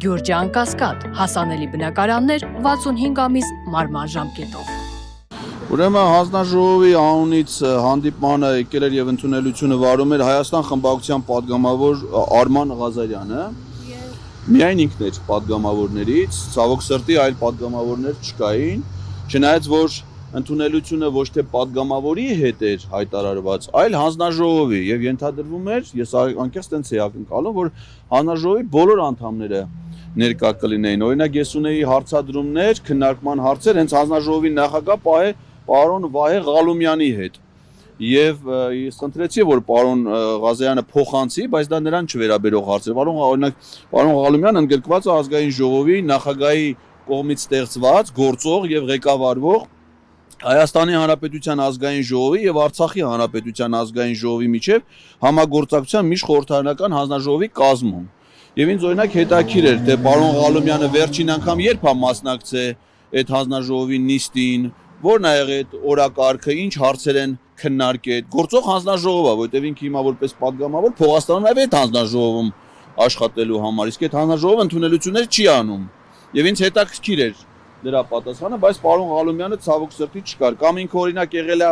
Գյուրջան Կասկադ, հասանելի բնակարաններ 65 ամիս մարման ժամկետով։ Ուրեմն հանձնաժողովի անունից հանդիպմանը եկել էր եւ ընդունելությունը վարում էր Հայաստան խմբակցության падգամավոր Արման Ղազարյանը։ Միայն ինքն էր падգամավորներից, ցավոք սրտի այլ падգամավորներ չկային, չնայած որ ընդունելությունը ոչ թե падգամավորի հետ էր հայտարարված, այլ հանձնաժողովի եւ ենթադրվում էր, ես անկեղծ տենց էի ակնկալում, որ հանձնաժողովի բոլոր անդամները ներկա կլինեին։ Օրինակ ես ունեի հարցադրումներ, քննարկման հարցեր հենց հանձնաժողովի նախագահ պարոն Վահե Ղալումյանի հետ։ Եվ ես խնդրեցի, որ պարոն Ղազարյանը փոխանցի, բայց դա նրան չվերաբերող հարց էր։ Օրինակ պարոն Ղալումյանը ընդգրկված է ազգային ժողովի նախագահի կողմից ստեղծված, գործող եւ ղեկավարվող Հայաստանի Հանրապետության ազգային ժողովի եւ Արցախի Հանրապետության ազգային ժողովի միջև համագործակցության միջխորհրդարանական հանձնաժողովի կազմում։ Եվ ինձ օրինակ հետաքրիր էր, թե պարոն Ղալումյանը վերջին անգամ երբ է մասնակցել այդ հանձնաժողովի նիստին, որն է եղել այդ օրակարգը, ինչ հարցեր են քննարկել։ Գործող հանձնաժողով է, որտեղ ինքը հիմա որպես падգամավոր փողաստանում է այդ հանձնաժողովում աշխատելու համար, իսկ այդ հանձնաժողովը ընդունելություններ չի անում։ Եվ ինձ հետաքրքիր էր դրա պատասխանը, բայց պարոն Ղալումյանը ցավոք սրտի չկար։ Կամ ինքը օրինակ եղել է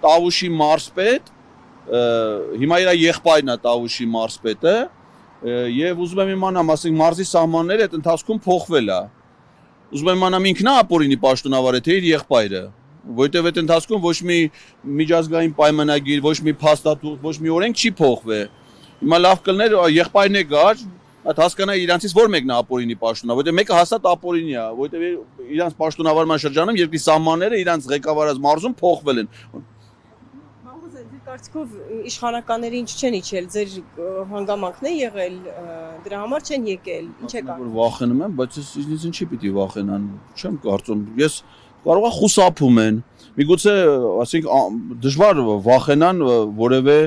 Տավուշի մարզպետ, հիմա իր եղբայրն է Տավուշի մարզպետը, եւ ուզում եմ իմանամ, ասենք մարզի սահմանները այդ ընթացքում փոխվել է։ Ուզում եմ իմանամ ինքն է ապօրինի պաշտոնավար է, թե իր եղբայրը, որտեղ այդ ընթացքում ոչ մի միջազգային պայմանագիր, ոչ մի փաստաթուղթ, ոչ մի օրենք չի փոխվել։ Հիմա լավ կլներ եղբայրն է գար, այդ հասկանա իրանցից որ մեկն է ապօրինի պաշտոնավար, որտեղ մեկը հաստատ ապօրինի է, որտեղ իրանց պաշտոնավարման շրջանում երկրի սահմանները իրանց ղեկավարած մարզում փոխվել են։ Կարծիքով իշխանականները ինչ չեն իջել, ձեր հանգամանքն է եղել, դրա համար չեն եկել, ինչ է որ վախենում եմ, բայց ինձ ինչի պիտի վախենան, չեմ կարծում, ես կարող է խուսափում են, միգուցե, ասենք, դժվար վախենան որևէ,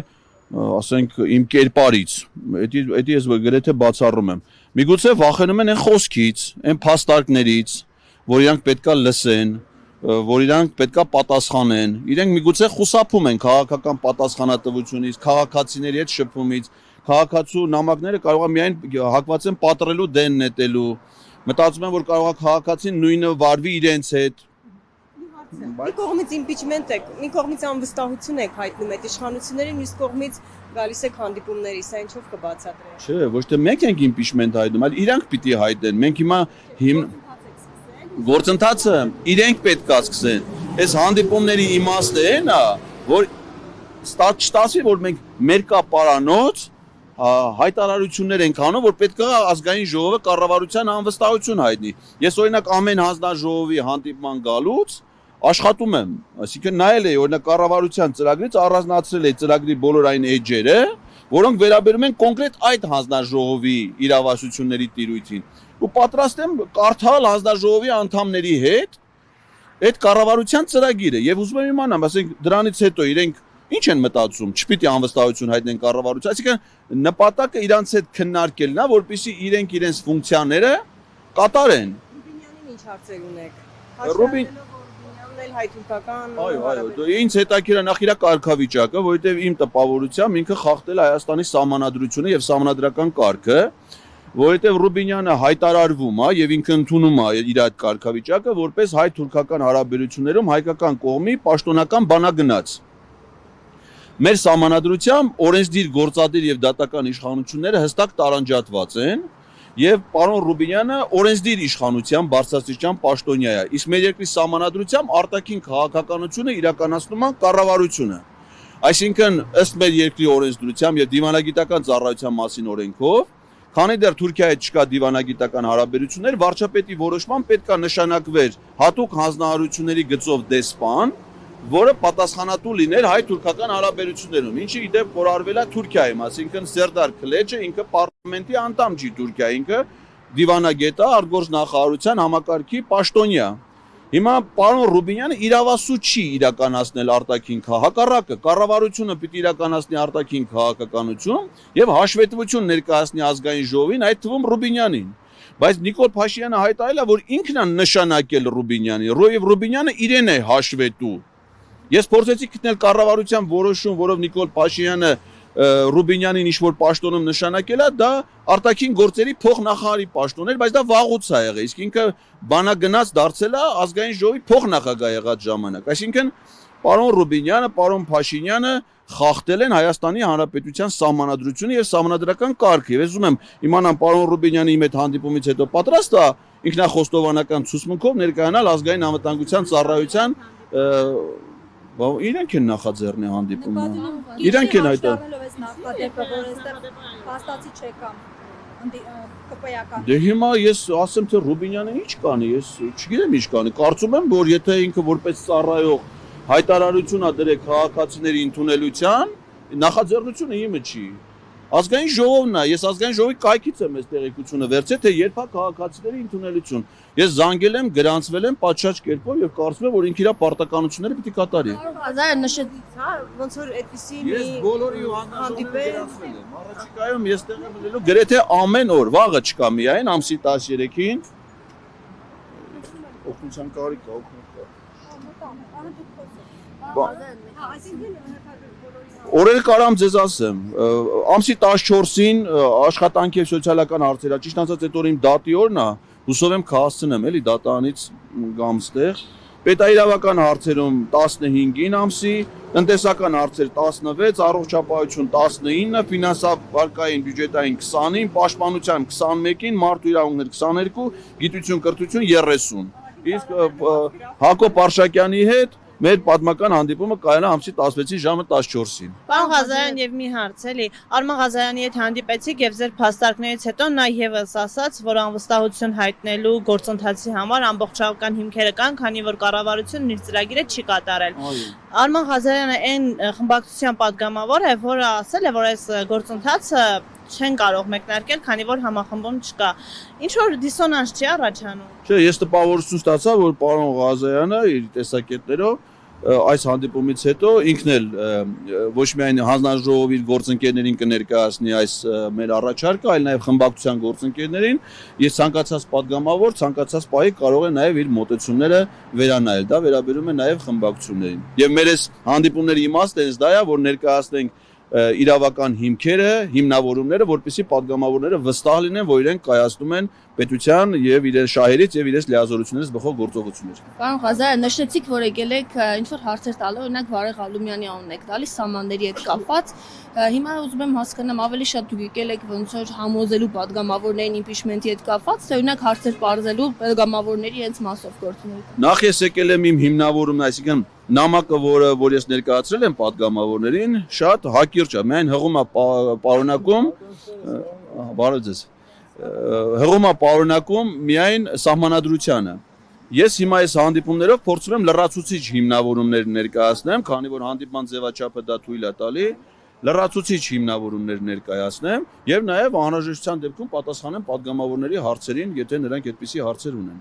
ասենք, իմ կերպարից, դա ես գրեթե բացառում եմ, միգուցե վախենում են այն խոսքից, այն փաստարկներից, որ իրանք պետքա լսեն, որ իրանք պետքա պատասխանեն, իրենք միգուցե խուսափում են քաղաքական պատասխանատվությունից, քաղաքացիների հետ շփումից, քաղաքացու նամակները կարող է միայն հակված են պատռելու դեն նետելու, մտածում են, որ կարող է քաղաքացին նույնը վարվի իրենց հետ։ Մի կողմից իմպիչմենտ եք, մի կողմից անվստահություն եք հայտնում այդ իշխանություններին, մյուս կողմից գալիս եք հանդիպումների, սա ինչով կբացատրեք։ Չէ, ոչ թե մենք ենք իմպիչմենտ հայտնում, այլ իրանք պիտի հայտնեն։ Մենք հիմա գործընթացը իրենք պետք է սկսեն։ Այս հանդիպումների իմաստը այն է, որ չստացվի, որ մենք մեր կապարանոց հայտարարություններ ենք անում, որ պետք է ազգային ժողովը կառավարության անվստահություն հայտնի։ Ես օրինակ ամեն հանձնաժողովի հանդիպման գալուց աշխատում եմ, այսինքն նայել էի օրինակ կառավարության ծրագրից առանձնացրել էի ծրագրի բոլոր այն էջերը, որոնք վերաբերում են կոնկրետ այդ հանձնաժողովի իրավասությունների տիրույթին։ Ու պատրաստ եմ կարդալ հանձնաժողովի անդամների հետ այդ կառավարության ծրագիրը եւ ուզում եմ իմանամ, ասենք դրանից հետո իրենք ինչ են մտածում, չպիտի անվստահություն հայտնեն կառավարության, այսինքն նպատակը իրանց հետ քննարկելն է, որպեսզի իրենք իրենց ֆունկցիաները կատարեն։ Ռուբինյանին ինչ հարցեր ունեք։ Ռուբինյանն էլ հայ-թուրքական։ Այո, ինձ հետաքրքիր է նախ իր կարգավիճակը, որովհետեւ իմ տպավորությամբ ինքը խախտել է Հայաստանի սահմանադրությունը եւ սահմանադրական կարգը, որովհետեւ Ռուբինյանը հայտարարվում է եւ ինքը ընդունում է իր այդ կարգավիճակը որպես հայ-թուրքական հարաբերություններում հայկական կողմի պաշտոնական բանագնաց։ Մեր սահմանադրությամբ օրենսդիր գործադիր եւ դատական իշխանությունները հստակ տարանջատված են եւ պարոն Ռուբինյանը օրենսդիր իշխանության բարձրաստիճան պաշտոնյա է, իսկ մեր երկրի սահմանադրությամբ արտաքին քաղաքականությունը իրականացնում է կառավարությունը։ Այսինքն ըստ մեր երկրի օրենսդրությամբ եւ դիվանագիտական ծառայության մասին օրենքով, քանի դեռ Թուրքիայի հետ չկա դիվանագիտական հարաբերություններ, վարչապետի որոշմամբ պետք է նշանակվեր հատուկ հանձնարարությունների գծով դեսպան, որը պատասխանատու լիներ հայ-թուրքական հարաբերություններում, ինչը իդեպ որ արվել է Թուրքիայում, այսինքն Սերդար Քլեչը ինքը պարլամենտի անդամ չի Թուրքիա, ինքը դիվանագետ է, արտգործնախարարության համակարգի պաշտոնյա։ Հիմա պարոն Ռուբինյանը իրավասու չի իրականացնել արտաքին հակառակը, կառավարությունը պիտի իրականացնի արտաքին քաղաքականություն եւ հաշվետվություն ներկայացնի ազգային ժողովին, այդ թվում Ռուբինյանին։ Բայց Նիկոլ Փաշինյանը հայտարարել է, որ ինքն է նշանակել Ռուբինյանին, եւ Ռուբինյանը իրեն է հաշվետու։ Ես փորձեցի գտնել կառավարության որոշում, որով Նիկոլ Փաշինյանը Ռուբինյանին ինչ-որ պաշտոնում նշանակել է, դա արտաքին գործերի փոխնախարարի պաշտոն էր, բայց դա վաղուց է եղել, իսկ ինքը բանագնաց դարձել է ազգային ժողովի փոխնախագահ եղած ժամանակ։ Այսինքն պարոն Ռուբինյանը, պարոն Փաշինյանը խախտել են Հայաստանի Հանրապետության սահմանադրությունը եւ սահմանադրական կարգը։ Ես ուզում եմ իմանամ պարոն Ռուբինյանը իմ հետ հանդիպումից հետո պատրաստ է ինքնախոստովանական ցուցմունքով ներկայանալ ազգային անվտանգության ծառայության իրենք են նախաձեռնի հանդիպումը։ Իրենք են այդ հաստատի չեկամ կպայական։ Դե հիմա ես ասեմ թե Ռուբինյանը ինչ կանի, ես չգիտեմ ինչ կանի։ Կարծում եմ, որ եթե ինքը որպես ծառայող հայտարարություն ա դրել քաղաքացիների ընդունելության, նախաձեռնությունը իմը չի։ Ազգային ժողովն է, ես ազգային ժողովի կայքից եմ այս տեղեկությունը վերցրել, թե երբ է քաղաքացիների ընդունելություն։ Ես զանգել եմ, գրանցվել եմ պատշաճ կերպով եւ կարծում եմ, որ ինքը իր պարտականությունները պիտի կատարի։ Ազար նշեց, ոնց որ այդպեսի Ես բոլորի ու հանդիպել եմ։ Առաջիկայում ես տեղ եմ լինելու գրեթե ամեն օր, վաղը չկա միայն ամսի 13-ին։ Օգնության կարիք կա, Օրերը կարամ ձեզ ասեմ, ամսի 14-ին աշխատանքի եւ սոցիալական հարցեր, ճիշտ ասած այդ օրը իմ դատի օրն է, հուսով եմ կհասցնեմ էլի դատարանից գամ ստեղ։ Պետաիրավական հարցերում 15-ին ամսի, տնտեսական հարցեր 16, առողջապահություն 19, ֆինանսավարկային բյուջետային 20-ին, պաշտպանության 21-ին, մարդու իրավունքներ 22, գիտություն կրթություն 30։ Իսկ Հակոբ Արշակյանի հետ մեր պատմական հանդիպումը կայանա ամսի 16-ի ժամը 14-ին։ Պարոն Ղազարյան եւ մի հարց էլի, Արման Ղազարյանի հետ հանդիպեցիք եւ ձեր փաստարկներից հետո նա եւս ասաց, որ անվստահություն հայտնելու գործընթացի համար ամբողջական հիմքերը կան, քանի որ կառավարությունն իր ծրագիրը չի կատարել։ Արման Ղազարյանը այն խմբակցության падգամավոր է, որը ասել է, որ այս գործընթացը չեն կարող մեկնարկել, քանի որ համախմբում չկա։ Ինչ որ դիսոնանս չի առաջանում։ Չէ, ես տպավորություն ստացա, որ պարոն Ղազարյանը իր տեսակետներով այս հանդիպումից հետո ինքն էլ ոչ միայն հանձնաժողովի գործընկերներին կներկայացնի այս մեր առաջարկը, այլ նաև խմբակցության գործընկերներին, ես ցանկացած падգամավոր, ցանկացած պահի կարող է նաև իր մոտեցումները վերանայել։ Դա վերաբերում է նաև խմբակցություններին։ Եվ մեր այս հանդիպումների իմաստը հենց դա է, որ ներկայացնենք իրավական հիմքերը, հիմնավորումները, որպեսզի падգամավորները վստահ լինեն, որ իրենք կայացնում են պետության եւ իրենց շահերից եւ իրենց լիազորություններից բխող գործողություններ։ Պարոն Ղազարյան, նշեցիք, որ եկել եք ինչ որ հարցեր տալու, օրինակ Վարեղ Ալումյանի անուն եք տալիս սահմանների հետ կապված։ Հիմա ուզում եմ հասկանամ, ավելի շատ դուք եկել եք ոնց որ համոզելու падգամավորներին իմպիչմենտի հետ կապված, թե օրինակ հարցեր բարձելու падգամավորների հենց մասով գործունեություն։ Նախ ես եկել եմ իմ հիմնավորումն, այսինքն նամակը, որ ես ներկայացրել եմ падգամավորներին, շատ հակիրճ է, միայն հղում է պարունակում, բարև ձեզ, հղում է պարունակում միայն սահմանադրությանը։ Ես հիմա այս հանդիպումներով փորձում եմ լրացուցիչ հիմնավորումներ ներկայացնեմ, քանի որ հանդիպման ձևաչափը դա թույլ է տալի, լրացուցիչ հիմնավորումներ ներկայացնեմ եւ նաեւ անհրաժեշտության դեպքում պատասխանեմ падգամավորների հարցերին, եթե նրանք այդպիսի հարցեր ունեն։